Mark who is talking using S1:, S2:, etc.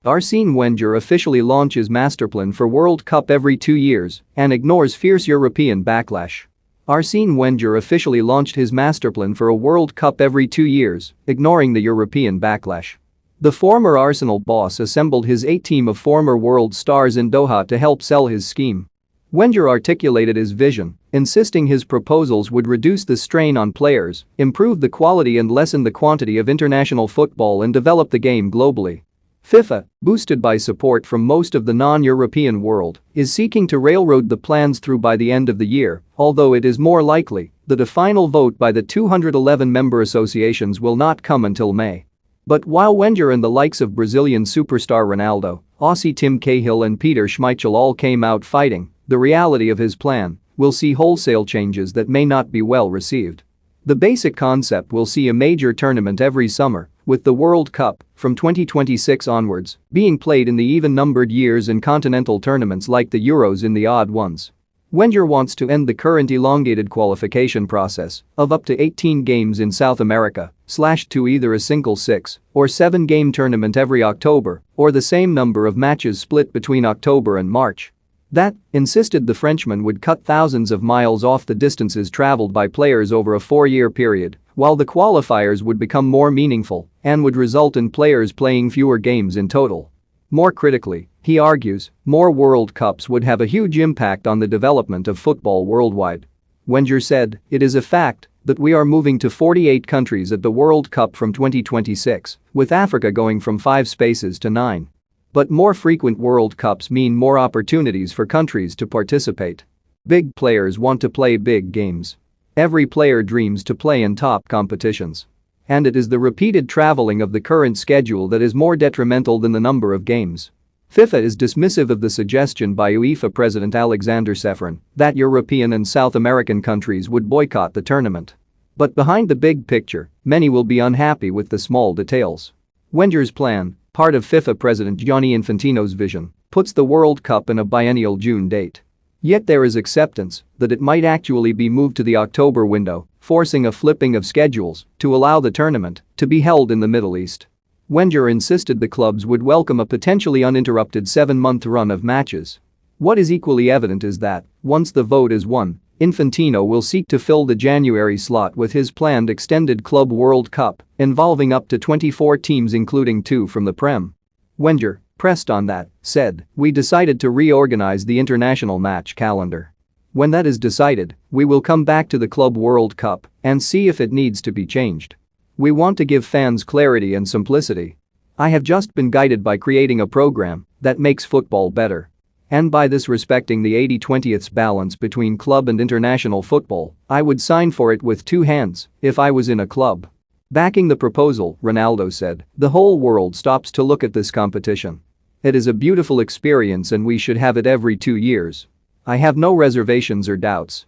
S1: Arsene Wenger officially launches masterplan for World Cup every 2 years and ignores fierce European backlash. Arsene Wenger officially launched his masterplan for a World Cup every 2 years, ignoring the European backlash. The former Arsenal boss assembled his A-team of former world stars in Doha to help sell his scheme. Wenger articulated his vision, insisting his proposals would reduce the strain on players, improve the quality and lessen the quantity of international football and develop the game globally. FIFA, boosted by support from most of the non-European world, is seeking to railroad the plans through by the end of the year, although it is more likely that a final vote by the 211 member associations will not come until May. But while Wenger and the likes of Brazilian superstar Ronaldo, Aussie Tim Cahill and Peter Schmeichel all came out fighting, the reality of his plan will see wholesale changes that may not be well received. The basic concept will see a major tournament every summer, with the World Cup, from 2026 onwards, being played in the even-numbered years and continental tournaments like the Euros in the odd ones. Wenger wants to end the current elongated qualification process of up to 18 games in South America, to either a single 6 or 7-game tournament every October, or the same number of matches split between October and March. That, insisted the Frenchman, would cut thousands of miles off the distances traveled by players over a 4-year period, while the qualifiers would become more meaningful and would result in players playing fewer games in total. More critically, he argues, more World Cups would have a huge impact on the development of football worldwide. Wenger said, "It is a fact that we are moving to 48 countries at the World Cup from 2026, with Africa going from 5 spaces to 9. But more frequent World Cups mean more opportunities for countries to participate. Big players want to play big games. Every player dreams to play in top competitions. And it is the repeated traveling of the current schedule that is more detrimental than the number of games." FIFA is dismissive of the suggestion by UEFA President Alexander Ceferin that European and South American countries would boycott the tournament. But behind the big picture, many will be unhappy with the small details. Wenger's plan, part of FIFA President Gianni Infantino's vision, puts the World Cup in a biennial June date. Yet there is acceptance that it might actually be moved to the October window, forcing a flipping of schedules to allow the tournament to be held in the Middle East. Wenger insisted the clubs would welcome a potentially uninterrupted 7-month run of matches. What is equally evident is that, once the vote is won, Infantino will seek to fill the January slot with his planned extended Club World Cup, involving up to 24 teams including 2 from the Prem. Wenger, pressed on that, said, "We decided to reorganize the international match calendar. When that is decided, we will come back to the Club World Cup and see if it needs to be changed. We want to give fans clarity and simplicity. I have just been guided by creating a program that makes football better. And by this respecting the 80-20ths balance between club and international football, I would sign for it with 2 hands if I was in a club." Backing the proposal, Ronaldo said, "The whole world stops to look at this competition. It is a beautiful experience and we should have it every 2 years. I have no reservations or doubts."